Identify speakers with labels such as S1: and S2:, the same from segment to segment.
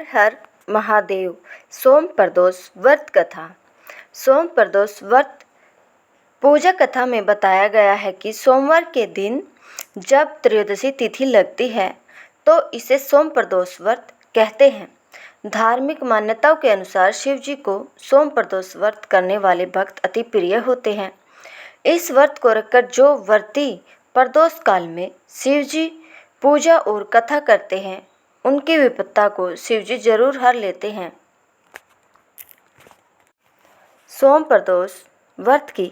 S1: हर हर महादेव। सोम प्रदोष व्रत कथा। सोम प्रदोष व्रत पूजा कथा में बताया गया है कि सोमवार के दिन जब त्रयोदशी तिथि लगती है तो इसे सोम प्रदोष व्रत कहते हैं। धार्मिक मान्यताओं के अनुसार शिव जी को सोम प्रदोष व्रत करने वाले भक्त अति प्रिय होते हैं। इस व्रत को रखकर जो व्रती प्रदोष काल में शिव जी पूजा और कथा करते हैं उनकी विपत्ता को शिव जी जरूर हर लेते हैं। सोम प्रदोष व्रत की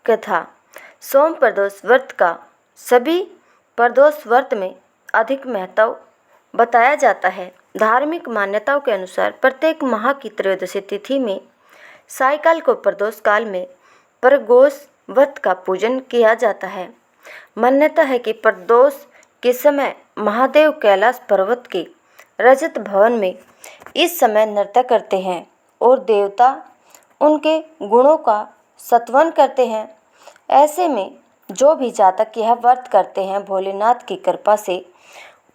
S1: कथा। सोम प्रदोष व्रत का सभी प्रदोष व्रत में अधिक महत्व बताया जाता है। धार्मिक मान्यताओं के अनुसार प्रत्येक माह की त्रयोदशी तिथि में सायकाल को प्रदोष काल में प्रदोष व्रत का पूजन किया जाता है। मान्यता है कि प्रदोष के समय महादेव कैलाश पर्वत के रजत भवन में इस समय नृत्य करते हैं और देवता उनके गुणों का स्तवन करते हैं। ऐसे में जो भी जातक यह व्रत करते हैं भोलेनाथ की कृपा से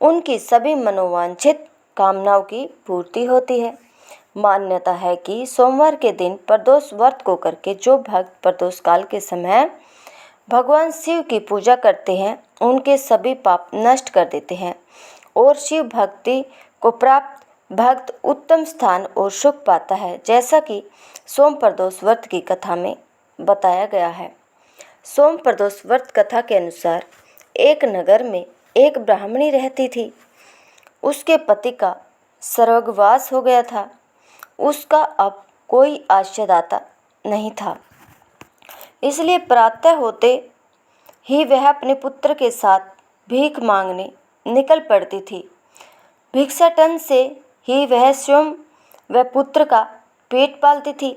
S1: उनकी सभी मनोवांछित कामनाओं की पूर्ति होती है। मान्यता है कि सोमवार के दिन प्रदोष व्रत को करके जो भक्त प्रदोष काल के समय भगवान शिव की पूजा करते हैं उनके सभी पाप नष्ट कर देते हैं और शिव भक्ति को प्राप्त भक्त उत्तम स्थान और सुख पाता है, जैसा कि सोम प्रदोष व्रत की कथा में बताया गया है। सोम प्रदोष व्रत कथा के अनुसार एक नगर में एक ब्राह्मणी रहती थी। उसके पति का स्वर्गवास हो गया था। उसका अब कोई आश्रयदाता नहीं था, इसलिए प्रातः होते ही वह अपने पुत्र के साथ भीख मांगने निकल पड़ती थी। भिक्षाटन से ही वह स्वयं व पुत्र का पेट पालती थी।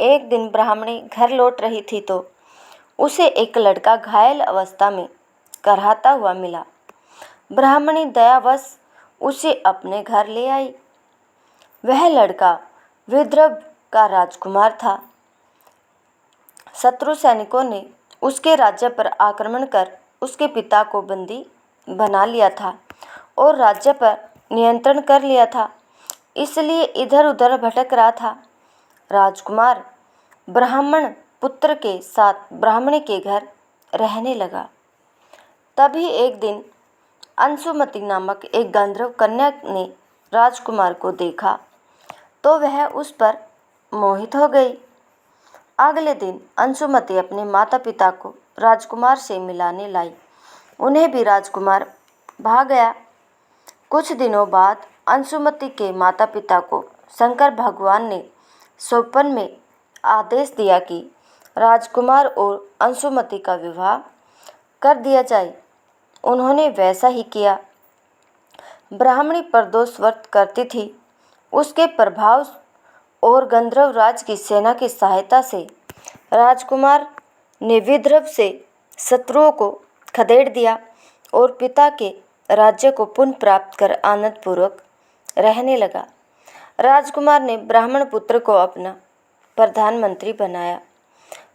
S1: एक दिन ब्राह्मणी घर लौट रही थी तो उसे एक लड़का घायल अवस्था में कराहता हुआ मिला। ब्राह्मणी दयावश उसे अपने घर ले आई। वह लड़का विदर्भ का राजकुमार था। शत्रु सैनिकों ने उसके राज्य पर आक्रमण कर उसके पिता को बंदी बना लिया था और राज्य पर नियंत्रण कर लिया था, इसलिए इधर उधर भटक रहा था। राजकुमार ब्राह्मण पुत्र के साथ ब्राह्मणी के घर रहने लगा। तभी एक दिन अंशुमति नामक एक गंधर्व कन्या ने राजकुमार को देखा तो वह उस पर मोहित हो गई। अगले दिन अंशुमति अपने माता पिता को राजकुमार से मिलाने लाई। उन्हें भी राजकुमार भा गया। कुछ दिनों बाद अंशुमति के माता पिता को शंकर भगवान ने स्वप्न में आदेश दिया कि राजकुमार और अंशुमति का विवाह कर दिया जाए। उन्होंने वैसा ही किया। ब्राह्मणी प्रदोष व्रत करती थी। उसके प्रभाव और गंधर्व राज की सेना की सहायता से राजकुमार ने विदर्भ से शत्रुओं को खदेड़ दिया और पिता के राज्य को पुनः प्राप्त कर आनंदपूर्वक रहने लगा। राजकुमार ने ब्राह्मण पुत्र को अपना प्रधानमंत्री बनाया।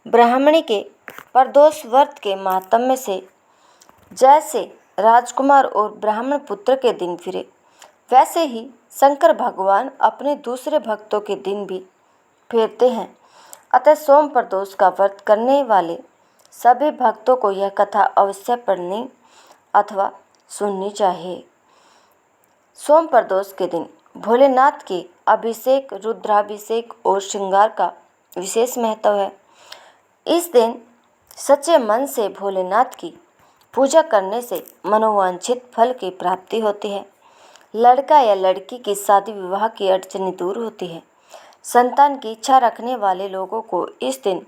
S1: ब्राह्मणी के प्रदोष व्रत के महात्म्य से जैसे राजकुमार और ब्राह्मण पुत्र के दिन फिरे, वैसे ही शंकर भगवान अपने दूसरे भक्तों के दिन भी फेरते हैं। अतः सोम प्रदोष का व्रत करने वाले सभी भक्तों को यह कथा अवश्य पढ़नी अथवा सुननी चाहिए। सोम प्रदोष के दिन भोलेनाथ के अभिषेक, रुद्राभिषेक और श्रृंगार का विशेष महत्व है। इस दिन सच्चे मन से भोलेनाथ की पूजा करने से मनोवांछित फल की प्राप्ति होती है। लड़का या लड़की की शादी विवाह की अड़चनें दूर होती है। संतान की इच्छा रखने वाले लोगों को इस दिन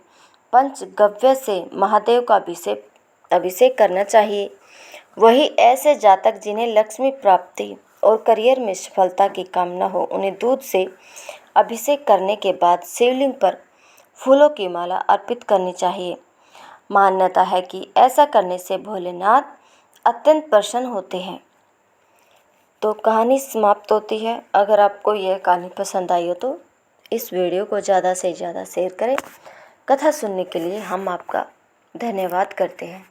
S1: पंचगव्य से महादेव का अभिषेक करना चाहिए। वही ऐसे जातक जिन्हें लक्ष्मी प्राप्ति और करियर में सफलता की कामना हो, उन्हें दूध से अभिषेक करने के बाद शिवलिंग पर फूलों की माला अर्पित करनी चाहिए। मान्यता है कि ऐसा करने से भोलेनाथ अत्यंत प्रसन्न होते हैं। तो कहानी समाप्त होती है। अगर आपको यह कहानी पसंद आई हो तो इस वीडियो को ज़्यादा से ज़्यादा शेयर करें। कथा सुनने के लिए हम आपका धन्यवाद करते हैं।